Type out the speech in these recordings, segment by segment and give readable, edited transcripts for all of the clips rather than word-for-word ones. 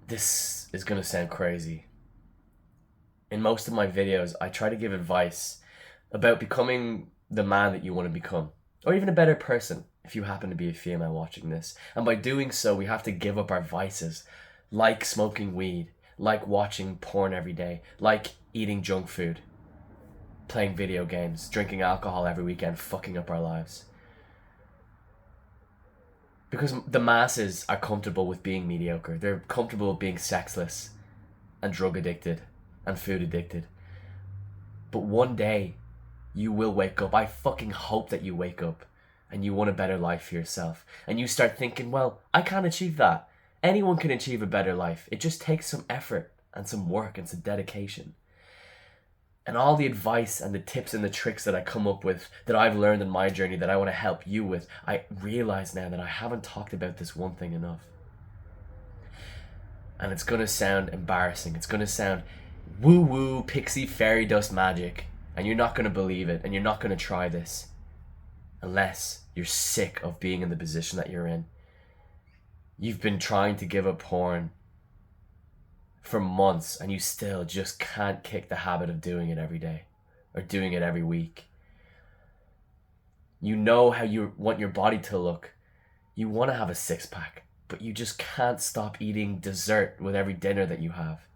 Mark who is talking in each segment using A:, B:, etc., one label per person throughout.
A: This is gonna sound crazy. In most of my videos, I try to give advice about becoming the man that you want to become, or even a better person if you happen to be a female watching this. And by doing so, we have to give up our vices, like smoking weed, like watching porn every day, like eating junk food, playing video games, drinking alcohol every weekend, fucking up our lives. Because the masses are comfortable with being mediocre. They're comfortable with being sexless and drug addicted and food addicted. But one day, you will wake up. I fucking hope that you wake up and you want a better life for yourself. And you start thinking, well, I can't achieve that. Anyone can achieve a better life. It just takes some effort and some work and some dedication. And all the advice and the tips and the tricks that I come up with, that I've learned in my journey, that I want to help you with, I realize now that I haven't talked about this one thing enough. And it's going to sound embarrassing. It's going to sound woo-woo, pixie, fairy dust magic. And you're not going to believe it. And you're not going to try this. Unless you're sick of being in the position that you're in. You've been trying to give up porn for months and you still just can't kick the habit of doing it every day or doing it every week. You know how you want your body to look. You want to have a six-pack, but you just can't stop eating dessert with every dinner that you have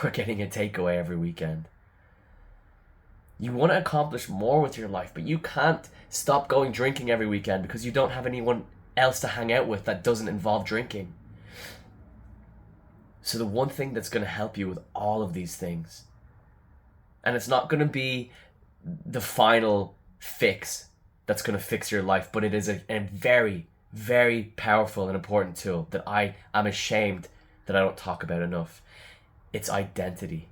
A: or getting a takeaway every weekend. You want to accomplish more with your life, but you can't stop going drinking every weekend because you don't have anyone else to hang out with that doesn't involve drinking. So the one thing that's going to help you with all of these things, and it's not going to be the final fix that's going to fix your life, but it is a very, very powerful and important tool that I am ashamed that I don't talk about enough. It's identity.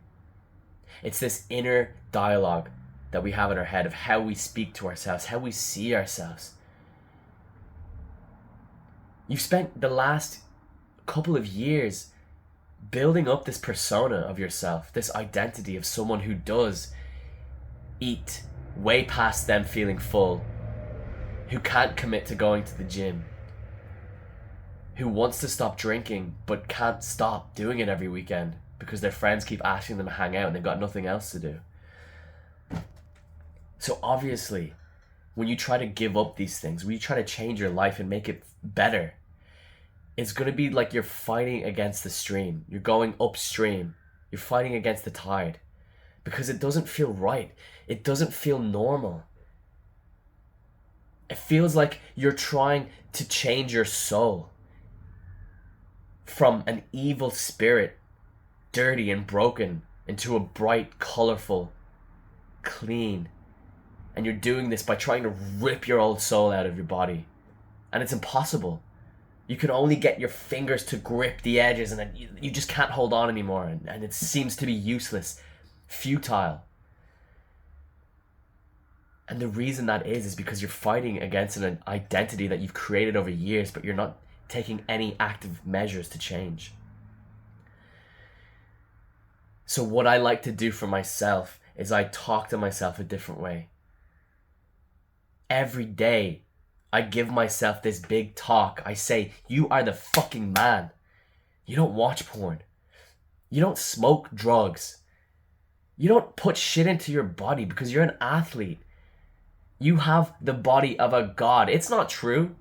A: It's this inner dialogue that we have in our head of how we speak to ourselves, how we see ourselves. You've spent the last couple of years building up this persona of yourself, this identity of someone who does eat way past them feeling full, who can't commit to going to the gym, who wants to stop drinking but can't stop doing it every weekend because their friends keep asking them to hang out and they've got nothing else to do. So obviously, when you try to give up these things, when you try to change your life and make it better, it's going to be like you're fighting against the stream. You're going upstream. You're fighting against the tide because it doesn't feel right. It doesn't feel normal. It feels like you're trying to change your soul from an evil spirit, dirty and broken, into a bright, colorful, clean. And you're doing this by trying to rip your old soul out of your body. And it's impossible. You can only get your fingers to grip the edges and then you just can't hold on anymore. And it seems to be useless, futile. And the reason that is because you're fighting against an identity that you've created over years, but you're not taking any active measures to change. So what I like to do for myself is I talk to myself a different way. Every day, I give myself this big talk. I say, you are the fucking man. You don't watch porn. You don't smoke drugs. You don't put shit into your body because you're an athlete. You have the body of a god. It's not true.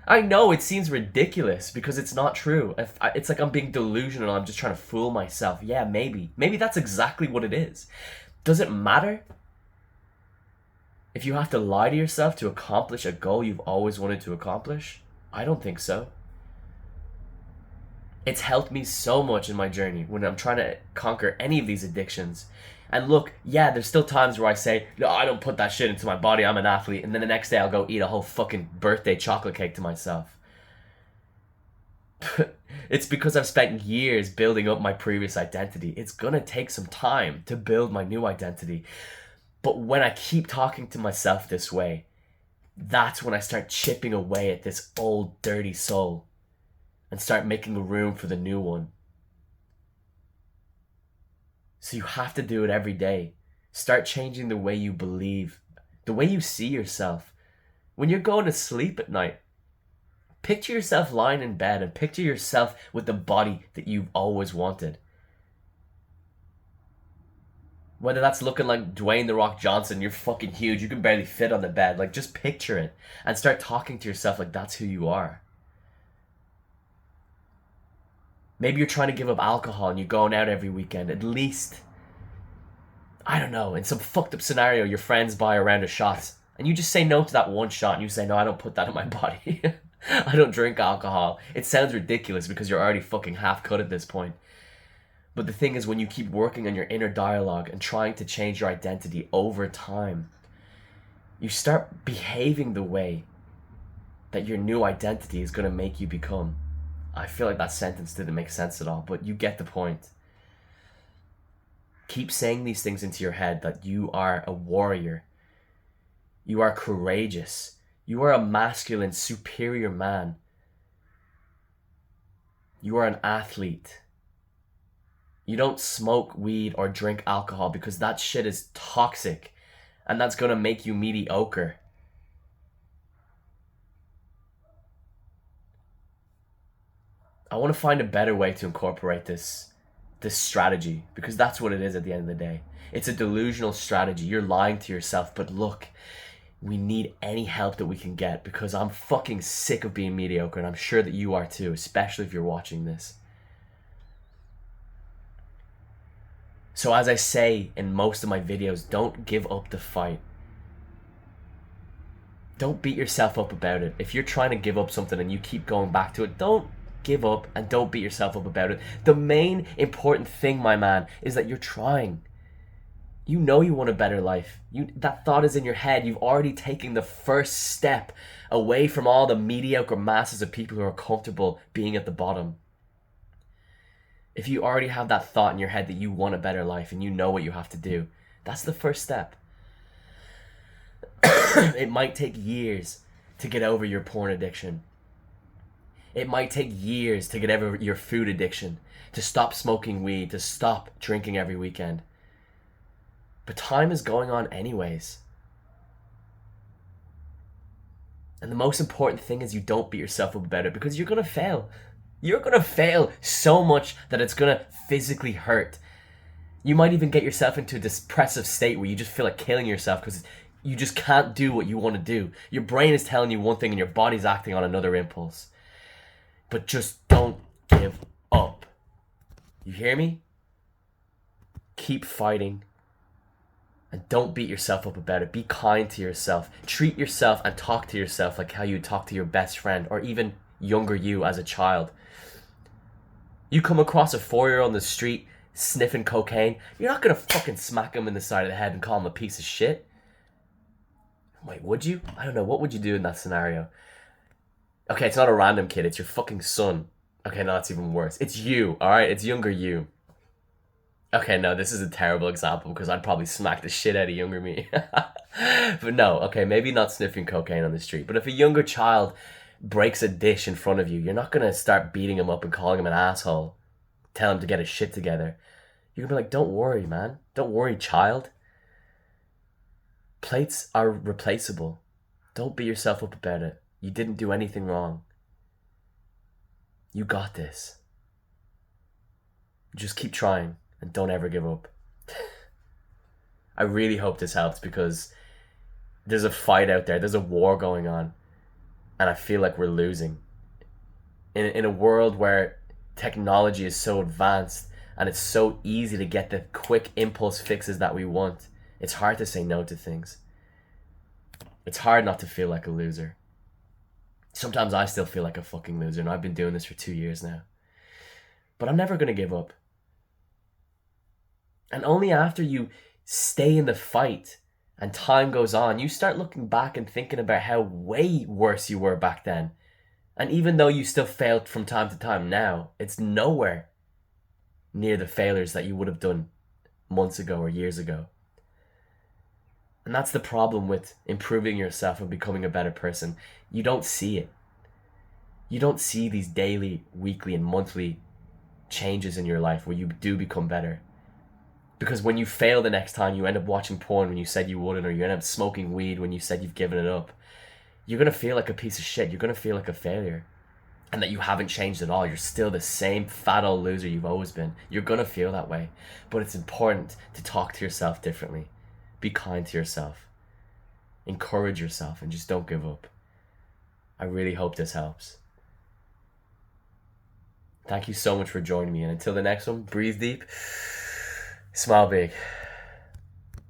A: I know it seems ridiculous because it's not true. It's like I'm being delusional. I'm just trying to fool myself. Yeah, maybe. Maybe that's exactly what it is. Does it matter? If you have to lie to yourself to accomplish a goal you've always wanted to accomplish, I don't think so. It's helped me so much in my journey when I'm trying to conquer any of these addictions. And look, yeah, there's still times where I say, no, I don't put that shit into my body, I'm an athlete, and then the next day I'll go eat a whole fucking birthday chocolate cake to myself. It's because I've spent years building up my previous identity. It's gonna take some time to build my new identity. But when I keep talking to myself this way, that's when I start chipping away at this old dirty soul and start making room for the new one. So you have to do it every day. Start changing the way you believe, the way you see yourself. When you're going to sleep at night, Picture yourself lying in bed and picture yourself with the body that you've always wanted. Whether that's looking like Dwayne The Rock Johnson, you're fucking huge, you can barely fit on the bed. Like, just picture it and start talking to yourself like that's who you are. Maybe you're trying to give up alcohol and you're going out every weekend. At least, I don't know, in some fucked up scenario, your friends buy a round of shots and you just say no to that one shot and you say, no, I don't put that in my body. I don't drink alcohol. It sounds ridiculous because you're already fucking half cut at this point. But the thing is, when you keep working on your inner dialogue and trying to change your identity over time, you start behaving the way that your new identity is going to make you become. I feel like that sentence didn't make sense at all, but you get the point. Keep saying these things into your head that you are a warrior. You are courageous. You are a masculine, superior man. You are an athlete. You don't smoke weed or drink alcohol because that shit is toxic and that's going to make you mediocre. I want to find a better way to incorporate this strategy, because that's what it is at the end of the day. It's a delusional strategy. You're lying to yourself, but look, we need any help that we can get because I'm fucking sick of being mediocre and I'm sure that you are too, especially if you're watching this. So as I say in most of my videos, don't give up the fight. Don't beat yourself up about it. If you're trying to give up something and you keep going back to it, don't give up and don't beat yourself up about it. The main important thing, my man, is that you're trying. You know you want a better life. That thought is in your head. You've already taken the first step away from all the mediocre masses of people who are comfortable being at the bottom. If you already have that thought in your head that you want a better life and you know what you have to do, that's the first step. It might take years to get over your porn addiction. It might take years to get over your food addiction, to stop smoking weed, to stop drinking every weekend. But time is going on anyways. And the most important thing is you don't beat yourself up about it because you're going to fail. You're going to fail so much that it's going to physically hurt. You might even get yourself into a depressive state where you just feel like killing yourself because you just can't do what you want to do. Your brain is telling you one thing and your body's acting on another impulse. But just don't give up. You hear me? Keep fighting. And don't beat yourself up about it. Be kind to yourself. Treat yourself and talk to yourself like how you talk to your best friend or even younger you as a child. You come across a 4-year-old on the street sniffing cocaine, you're not going to fucking smack him in the side of the head and call him a piece of shit. Wait, would you? I don't know. What would you do in that scenario? Okay, it's not a random kid. It's your fucking son. Okay, no, that's even worse. It's you, alright? It's younger you. Okay, no, this is a terrible example because I'd probably smack the shit out of younger me. But no, okay, maybe not sniffing cocaine on the street. But if a younger child breaks a dish in front of you, you're not going to start beating him up and calling him an asshole. Tell him to get his shit together. You're going to be like, don't worry, man. Don't worry, child. Plates are replaceable. Don't beat yourself up about it. You didn't do anything wrong. You got this. Just keep trying and don't ever give up. I really hope this helps because there's a fight out there. There's a war going on. And I feel like we're losing. In a world where technology is so advanced and it's so easy to get the quick impulse fixes that we want, it's hard to say no to things. It's hard not to feel like a loser. Sometimes I still feel like a fucking loser, and I've been doing this for 2 years now. But I'm never going to give up. And only after you stay in the fight and time goes on, you start looking back and thinking about how way worse you were back then. And even though you still failed from time to time now, it's nowhere near the failures that you would have done months ago or years ago. And that's the problem with improving yourself and becoming a better person. You don't see it. You don't see these daily, weekly, and monthly changes in your life where you do become better. Because when you fail the next time, you end up watching porn when you said you wouldn't, or you end up smoking weed when you said you've given it up. you're going to feel like a piece of shit. You're going to feel like a failure. And that you haven't changed at all. You're still the same fat old loser you've always been. You're going to feel that way. But it's important to talk to yourself differently. Be kind to yourself. Encourage yourself and just don't give up. I really hope this helps. Thank you so much for joining me. And until the next one, breathe deep, smile big.